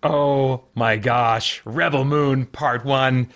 Oh my gosh, Rebel Moon Part 1.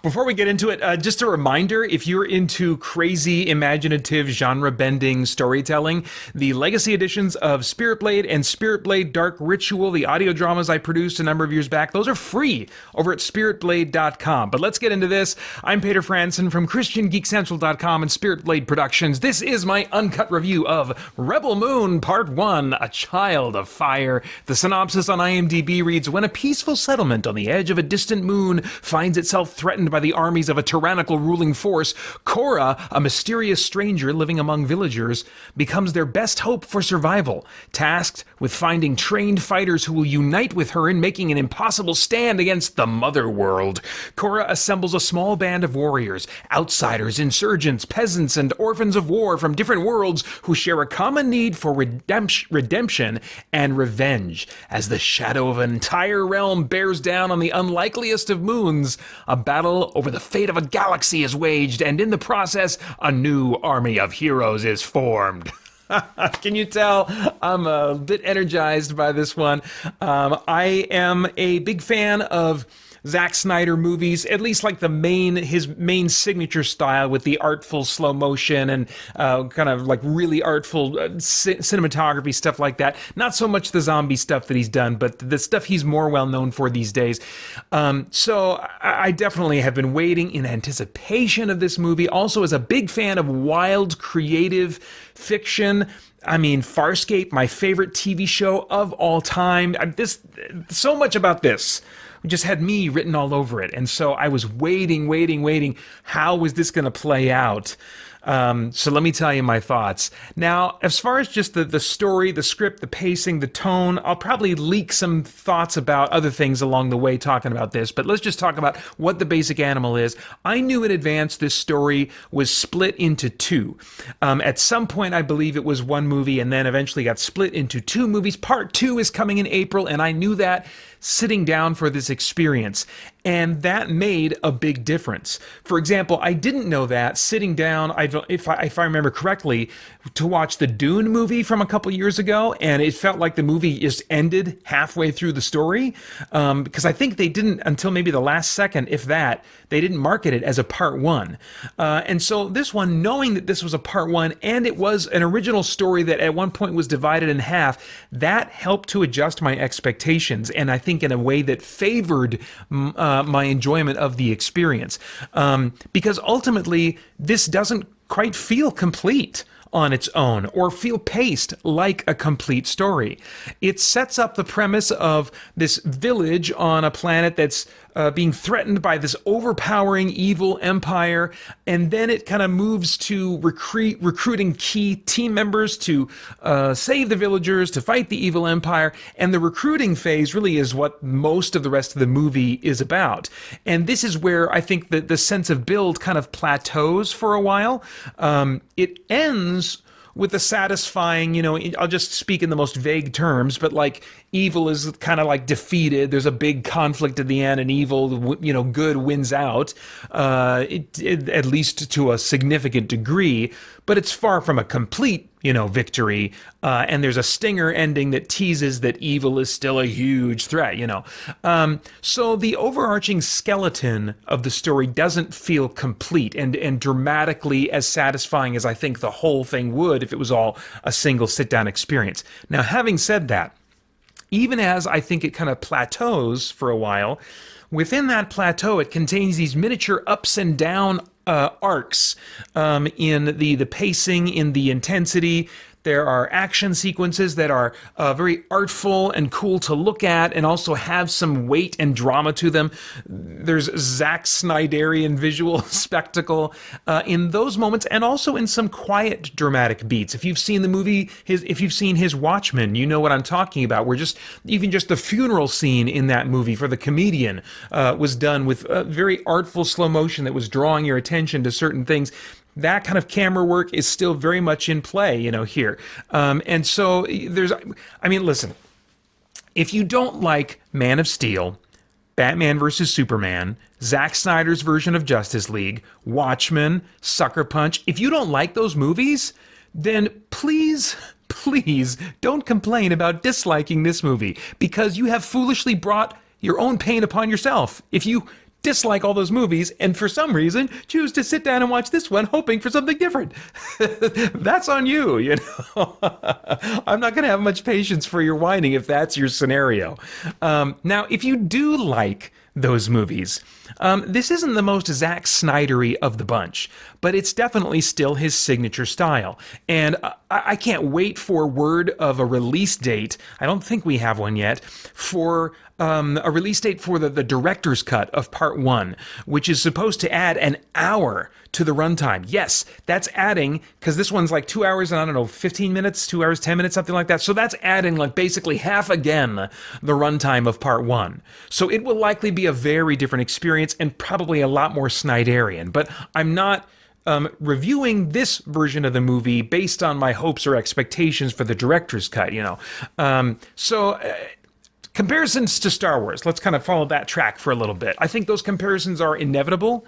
Before we get into it, just a reminder, if you're into crazy, imaginative, genre-bending storytelling, the legacy editions of Spirit Blade and Spirit Blade Dark Ritual, the audio dramas I produced a number of years back, those are free over at spiritblade.com. But let's get into this. I'm Peter Franson from christiangeekcentral.com and Spirit Blade Productions. This is my uncut review of Rebel Moon Part 1, A Child of Fire. The synopsis on IMDb reads, when a peaceful settlement on the edge of a distant moon finds itself threatened by the armies of a tyrannical ruling force, Cora, a mysterious stranger living among villagers, becomes their best hope for survival, tasked with finding trained fighters who will unite with her in making an impossible stand against the Mother World. Cora assembles a small band of warriors, outsiders, insurgents, peasants, and orphans of war from different worlds who share a common need for redemption and revenge. As the shadow of an entire realm bears down on the unlikeliest of moons, a battle over the fate of a galaxy is waged, and in the process, a new army of heroes is formed. Can you tell I'm a bit energized by this one? I am a big fan of Zack Snyder movies, at least like his main signature style with the artful slow motion and kind of like really artful cinematography, stuff like that. Not so much the zombie stuff that he's done, but the stuff he's more well known for these days. So I definitely have been waiting in anticipation of this movie. Also, as a big fan of wild, creative fiction. I mean, Farscape, my favorite TV show of all time. So much about this just had me written all over it. And so I was waiting. How was this going to play out? So let me tell you my thoughts. Now, as far as just the story, the script, the pacing, the tone, I'll probably leak some thoughts about other things along the way talking about this, but let's just talk about what the basic animal is. I knew in advance this story was split into two. At some point, I believe it was one movie and then eventually got split into two movies. Part 2 is coming in April, and I knew that sitting down for this experience. And that made a big difference. For example, I didn't know that sitting down, if I remember correctly, to watch the Dune movie from a couple years ago, and it felt like the movie just ended halfway through the story, because I think they didn't, until maybe the last second, if that, they didn't market it as a part 1. And so this one, knowing that this was a part 1, and it was an original story that at one point was divided in half, that helped to adjust my expectations, and I think in a way that favored my enjoyment of the experience. Because ultimately, this doesn't quite feel complete on its own or feel paced like a complete story. It sets up the premise of this village on a planet that's being threatened by this overpowering evil empire, and then it kind of moves to recruiting key team members to save the villagers, to fight the evil empire, and the recruiting phase really is what most of the rest of the movie is about. And this is where I think that the sense of build kind of plateaus for a while. It ends with a satisfying, I'll just speak in the most vague terms, but like evil is kind of like defeated. There's a big conflict at the end, and evil, good wins out, at least to a significant degree, but it's far from a complete, victory. And there's a stinger ending that teases that evil is still a huge threat, So the overarching skeleton of the story doesn't feel complete and dramatically as satisfying as I think the whole thing would if it was all a single sit-down experience. Now, having said that, even as I think it kind of plateaus for a while, within that plateau, it contains these miniature ups and down arcs in the pacing, in the intensity. There are action sequences that are very artful and cool to look at and also have some weight and drama to them. There's Zack Snyderian visual spectacle in those moments, and also in some quiet dramatic beats. If you've seen the movie, if you've seen his Watchmen, you know what I'm talking about. Where even just the funeral scene in that movie for the comedian was done with very artful slow motion that was drawing your attention to certain things. That kind of camera work is still very much in play, here. And so listen, if you don't like Man of Steel, Batman vs. Superman, Zack Snyder's version of Justice League, Watchmen, Sucker Punch, if you don't like those movies, then please please don't complain about disliking this movie, because you have foolishly brought your own pain upon yourself if you dislike all those movies and for some reason choose to sit down and watch this one hoping for something different. That's on you, you know. I'm not going to have much patience for your whining if that's your scenario. Now, if you do like those movies, this isn't the most Zack Snydery of the bunch, but it's definitely still his signature style. And I can't wait for word of a release date. I don't think we have one yet for a release date for the director's cut of Part 1, which is supposed to add an hour to the runtime. Yes, that's adding, because this one's like 2 hours and I don't know, 15 minutes, 2 hours, 10 minutes, something like that. So that's adding like basically half again the runtime of Part 1. So it will likely be a very different experience and probably a lot more Snyderian. But I'm not reviewing this version of the movie based on my hopes or expectations for the director's cut, you know. Comparisons to Star Wars. Let's kind of follow that track for a little bit. I think those comparisons are inevitable,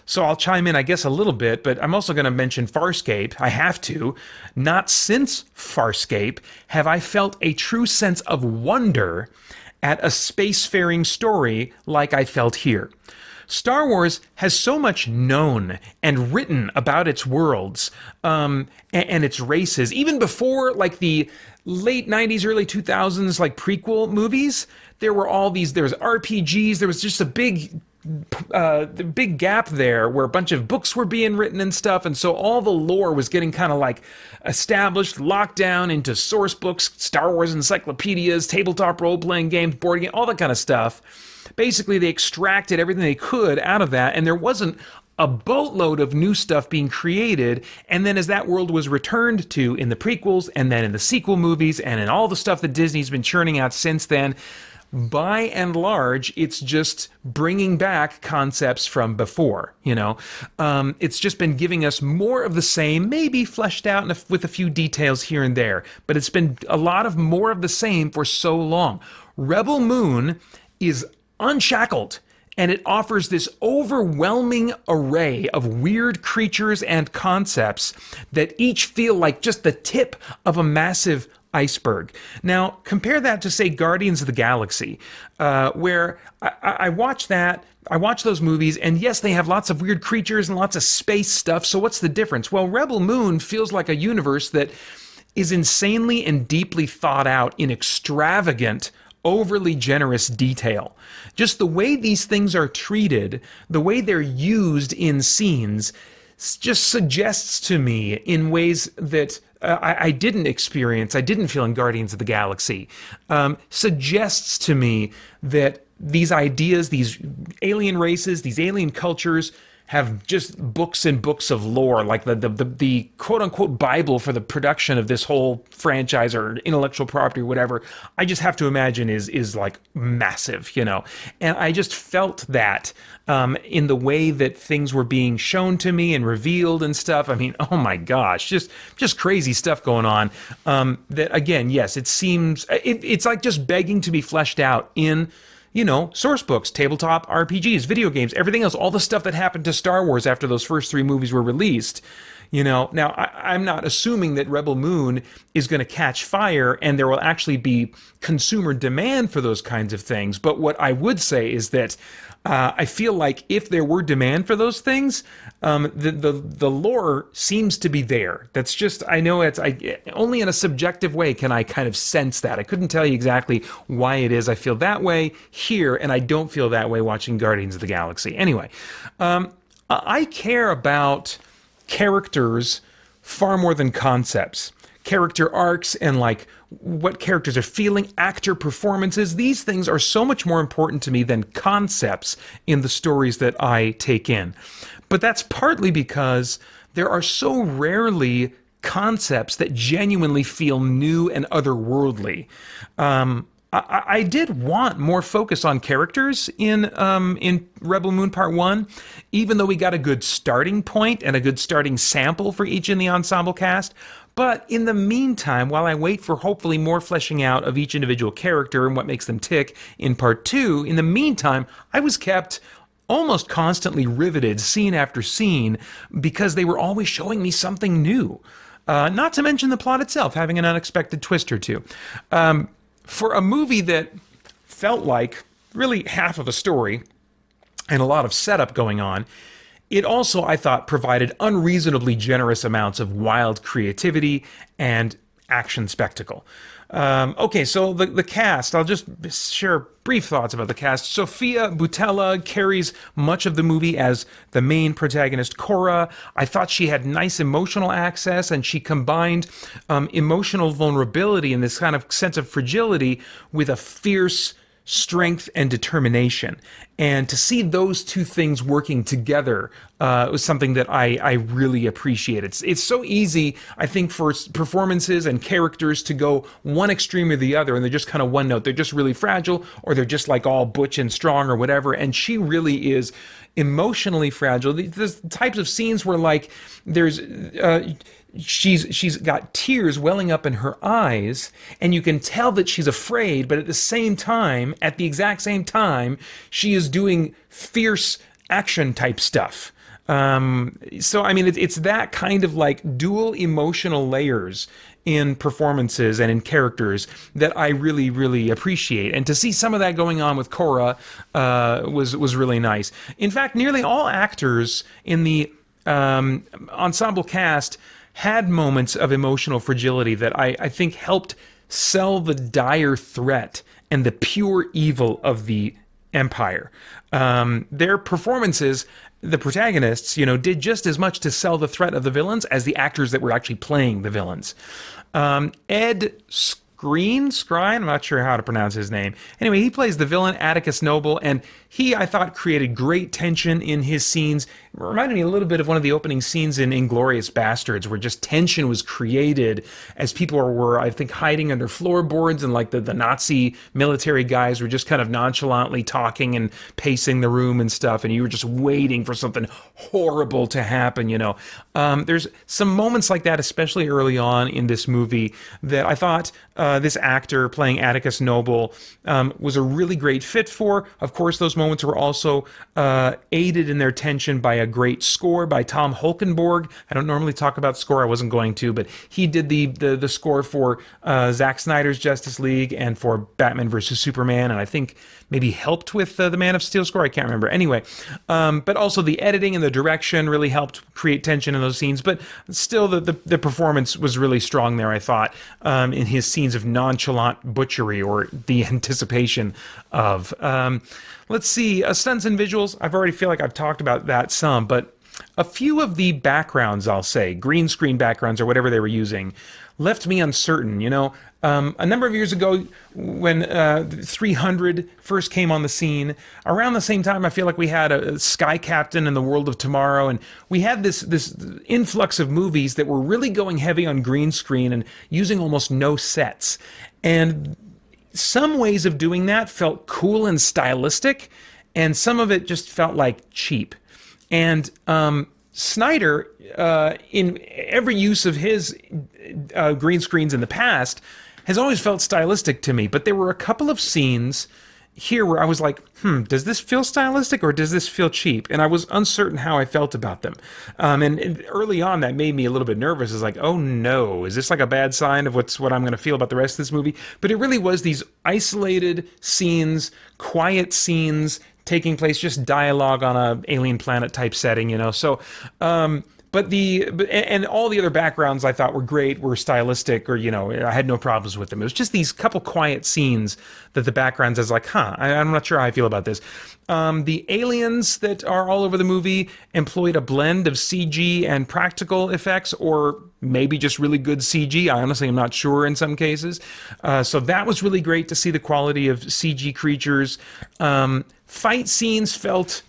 so I'll chime in, I guess, a little bit, but I'm also going to mention Farscape. I have to. Not since Farscape have I felt a true sense of wonder at a spacefaring story like I felt here. Star Wars has so much known and written about its worlds and its races, even before like the late 90s, early 2000s, like prequel movies. There were all these, there was RPGs, there was just a big gap there where a bunch of books were being written and stuff, and so all the lore was getting kind of like established, locked down into source books, Star Wars encyclopedias, tabletop role-playing games, board game, all that kind of stuff. Basically, they extracted everything they could out of that, and there wasn't a boatload of new stuff being created. And then as that world was returned to in the prequels, and then in the sequel movies, and in all the stuff that Disney's been churning out since then, by and large, it's just bringing back concepts from before, you know. It's just been giving us more of the same, maybe fleshed out with a few details here and there, but it's been a lot of more of the same for so long. Rebel Moon is unshackled, and it offers this overwhelming array of weird creatures and concepts that each feel like just the tip of a massive iceberg. Now, compare that to, say, Guardians of the Galaxy, where I watch that, I watch those movies, and yes, they have lots of weird creatures and lots of space stuff, so what's the difference? Well, Rebel Moon feels like a universe that is insanely and deeply thought out in extravagant, overly generous detail. Just the way these things are treated, the way they're used in scenes, just suggests to me in ways that I didn't experience, I didn't feel in Guardians of the Galaxy, suggests to me that these ideas, these alien races, these alien cultures have just books and books of lore, like the quote-unquote Bible for the production of this whole franchise or intellectual property or whatever. I just have to imagine is like massive, you know. And I just felt that in the way that things were being shown to me and revealed and stuff. I mean, oh my gosh, just crazy stuff going on. That again, yes, it seems it's like just begging to be fleshed out in, you know, source books, tabletop RPGs, video games, everything else, all the stuff that happened to Star Wars after those first 3 movies were released. You know, now I'm not assuming that Rebel Moon is going to catch fire and there will actually be consumer demand for those kinds of things. But what I would say is that I feel like if there were demand for those things, the lore seems to be there. That's just, I know only in a subjective way can I kind of sense that. I couldn't tell you exactly why it is I feel that way here, and I don't feel that way watching Guardians of the Galaxy. Anyway, I care about characters far more than concepts. Character arcs and like what characters are feeling, actor performances, these things are so much more important to me than concepts in the stories that I take in. But that's partly because there are so rarely concepts that genuinely feel new and otherworldly. I did want more focus on characters in Rebel Moon Part 1, even though we got a good starting point and a good starting sample for each in the ensemble cast. But in the meantime, while I wait for hopefully more fleshing out of each individual character and what makes them tick in Part 2, in the meantime, I was kept almost constantly riveted scene after scene because they were always showing me something new. Not to mention the plot itself having an unexpected twist or two. For a movie that felt like really half of a story and a lot of setup going on, it also, I thought, provided unreasonably generous amounts of wild creativity and action spectacle. Okay, so the cast, I'll just share brief thoughts about the cast. Sofia Boutella carries much of the movie as the main protagonist, Cora. I thought she had nice emotional access, and she combined emotional vulnerability and this kind of sense of fragility with a fierce strength and determination. And to see those two things working together was something that I really appreciate. It's so easy, I think, for performances and characters to go one extreme or the other, and they're just kind of one note. They're just really fragile, or they're just like all butch and strong or whatever. And she really is emotionally fragile. The types of scenes where, like, there's she's got tears welling up in her eyes, and you can tell that she's afraid, but at the exact same time, she is doing fierce action type stuff. So I mean, it's that kind of like dual emotional layers in performances and in characters that I really, really appreciate. And to see some of that going on with Cora was really nice. In fact, nearly all actors in the ensemble cast had moments of emotional fragility that I think helped sell the dire threat and the pure evil of the Empire. Their performances, the protagonists, did just as much to sell the threat of the villains as the actors that were actually playing the villains. Ed Skrein, I'm not sure how to pronounce his name. Anyway, he plays the villain Atticus Noble, and he, I thought, created great tension in his scenes. It reminded me a little bit of one of the opening scenes in Inglourious Bastards, where just tension was created as people were, I think, hiding under floorboards, and like the Nazi military guys were just kind of nonchalantly talking and pacing the room and stuff, and you were just waiting for something horrible to happen, There's some moments like that, especially early on in this movie, that I thought this actor playing Atticus Noble was a really great fit for. Of course, those moments were also aided in their tension by a great score by Tom Holkenborg. I don't normally talk about score, I wasn't going to, but he did the score for Zack Snyder's Justice League and for Batman vs. Superman, and I think maybe helped with the Man of Steel score, I can't remember. Anyway, but also the editing and the direction really helped create tension in those scenes, but still the performance was really strong there, I thought, in his scenes of nonchalant butchery, or the anticipation of. Let's see, stunts and visuals. I've already feel like I've talked about that some, but a few of the backgrounds, I'll say, green screen backgrounds or whatever they were using, left me uncertain. A number of years ago, when 300 first came on the scene, around the same time, I feel like we had a Sky Captain and the World of Tomorrow, and we had this influx of movies that were really going heavy on green screen and using almost no sets. And some ways of doing that felt cool and stylistic, and some of it just felt like cheap. And Snyder, in every use of his green screens in the past, has always felt stylistic to me. But there were a couple of scenes here where I was like, does this feel stylistic or does this feel cheap? And I was uncertain how I felt about them. And early on, that made me a little bit nervous. It's like, oh no, is this like a bad sign of what I'm going to feel about the rest of this movie? But it really was these isolated scenes, quiet scenes, taking place, just dialogue on a alien planet type setting, So, and all the other backgrounds I thought were great, were stylistic, or, I had no problems with them. It was just these couple quiet scenes that the backgrounds, I was like, I'm not sure how I feel about this. The aliens that are all over the movie employed a blend of CG and practical effects, or maybe just really good CG. I honestly am not sure in some cases. So that was really great to see the quality of CG creatures. Fight scenes felt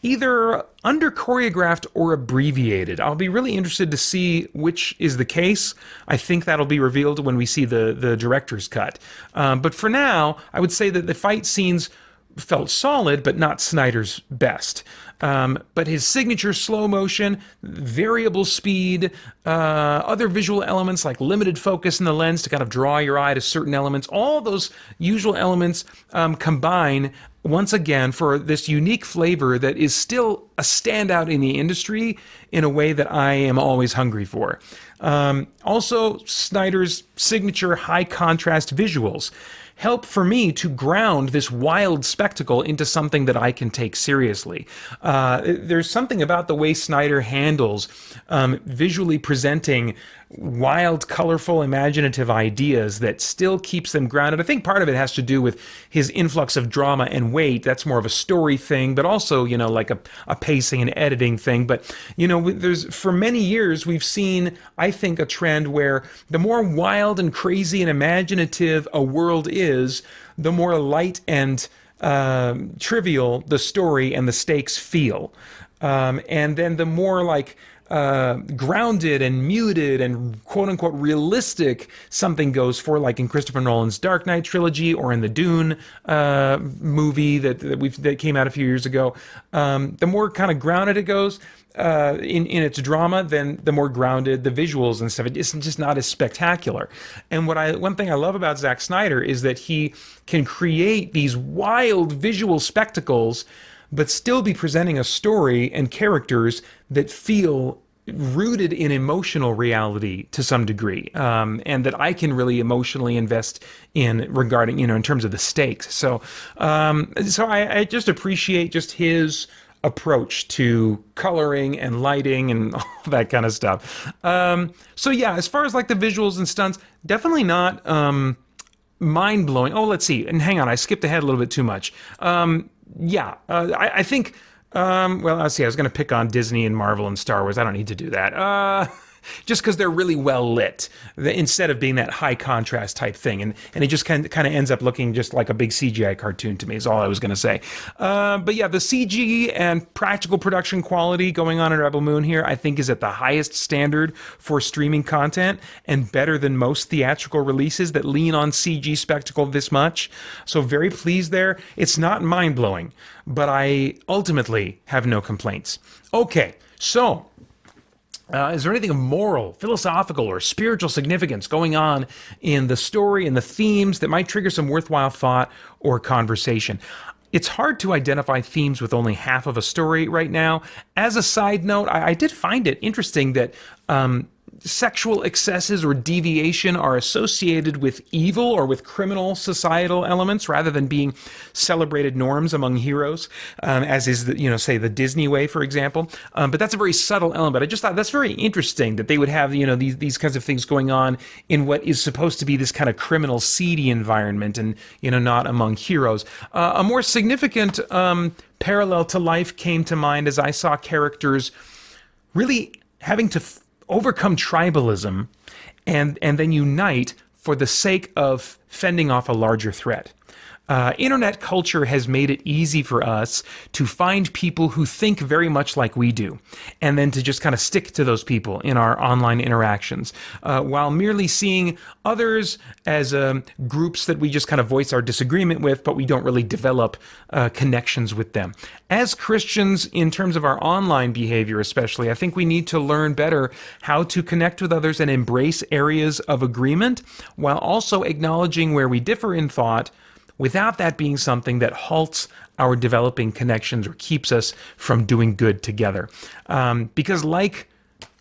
either under-choreographed or abbreviated. I'll be really interested to see which is the case. I think that'll be revealed when we see the director's cut. But for now, I would say that the fight scenes felt solid, but not Snyder's best. But his signature slow motion, variable speed, other visual elements like limited focus in the lens to kind of draw your eye to certain elements, all those usual elements combine once again for this unique flavor that is still a standout in the industry in a way that I am always hungry for. Also, Snyder's signature high contrast visuals help for me to ground this wild spectacle into something that I can take seriously. There's something about the way Snyder handles visually presenting wild, colorful, imaginative ideas that still keeps them grounded. I think part of it has to do with his influx of drama and weight. That's more of a story thing, but also, like a pacing and editing thing. But, there's for many years, we've seen, I think, a trend where the more wild and crazy and imaginative a world is, the more light and trivial the story and the stakes feel. And then the more grounded and muted and quote-unquote realistic something goes for, like in Christopher Nolan's Dark Knight trilogy or in the Dune movie that came out a few years ago. The more kind of grounded it goes in its drama, then the more grounded the visuals and stuff. It's just not as spectacular. And one thing I love about Zack Snyder is that he can create these wild visual spectacles but still be presenting a story and characters that feel rooted in emotional reality to some degree, and that I can really emotionally invest in regarding, in terms of the stakes. So I just appreciate just his approach to coloring and lighting and all that kind of stuff. So yeah, as far as the visuals and stunts, definitely not mind-blowing. Oh, let's see. And hang on, I skipped ahead a little bit too much. I think, let's see, I was going to pick on Disney and Marvel and Star Wars. I don't need to do that. Just because they're really well lit, instead of being that high contrast type thing. And it just kind of ends up looking just like a big CGI cartoon to me, is all I was going to say. But yeah, the CG and practical production quality going on in Rebel Moon here, I think, is at the highest standard for streaming content and better than most theatrical releases that lean on CG spectacle this much. So very pleased there. It's not mind-blowing, but I ultimately have no complaints. Okay, so is there anything of moral, philosophical, or spiritual significance going on in the story and the themes that might trigger some worthwhile thought or conversation? It's hard to identify themes with only half of a story right now. As a side note, I did find it interesting that sexual excesses or deviation are associated with evil or with criminal societal elements rather than being celebrated norms among heroes, as is say the Disney way, for example. But that's a very subtle element. I just thought that's very interesting that they would have these kinds of things going on in what is supposed to be this kind of criminal, seedy environment, and not among heroes. A more significant parallel to life came to mind as I saw characters really having to overcome tribalism and then unite for the sake of fending off a larger threat. Internet culture has made it easy for us to find people who think very much like we do, and then to just kind of stick to those people in our online interactions, while merely seeing others as groups that we just kind of voice our disagreement with, but we don't really develop connections with them. As Christians, in terms of our online behavior especially, I think we need to learn better how to connect with others and embrace areas of agreement, while also acknowledging where we differ in thought, without that being something that halts our developing connections or keeps us from doing good together. Because like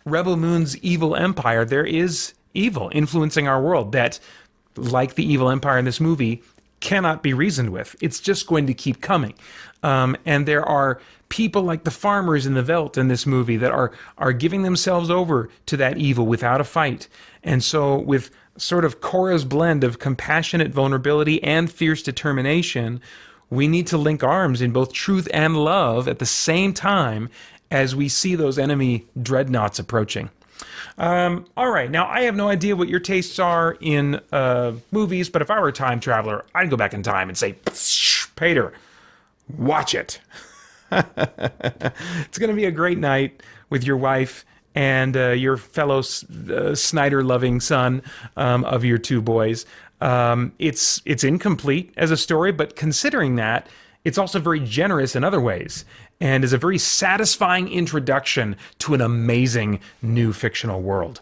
Rebel Moon's evil empire, there is evil influencing our world that, like the evil empire in this movie, cannot be reasoned with. It's just going to keep coming. And there are people like the farmers in the veldt in this movie that are giving themselves over to that evil without a fight. And so with sort of Korra's blend of compassionate vulnerability and fierce determination, we need to link arms in both truth and love at the same time as we see those enemy dreadnoughts approaching. All right, now I have no idea what your tastes are in movies, but if I were a time traveler, I'd go back in time and say, Peter, watch it. It's going to be a great night with your wife and your fellow Snyder-loving son of your two boys. It's incomplete as a story, but considering that, it's also very generous in other ways and is a very satisfying introduction to an amazing new fictional world.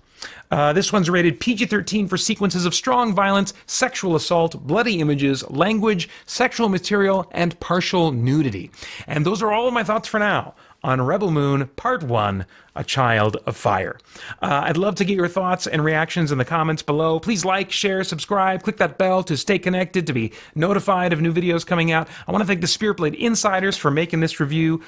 This one's rated PG-13 for sequences of strong violence, sexual assault, bloody images, language, sexual material, and partial nudity. And those are all of my thoughts for now on Rebel Moon Part 1, A Child of Fire. I'd love to get your thoughts and reactions in the comments below. Please like, share, subscribe, click that bell to stay connected, to be notified of new videos coming out. I want to thank the Spirit Blade Insiders for making this review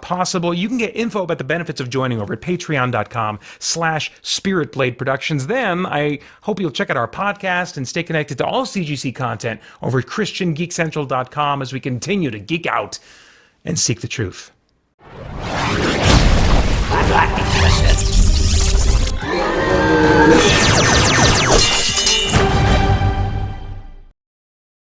possible. You can get info about the benefits of joining over at patreon.com/SpiritBlade Productions. Then I hope you'll check out our podcast and stay connected to all CGC content over at christiangeekcentral.com as we continue to geek out and seek the truth. I'm not interested.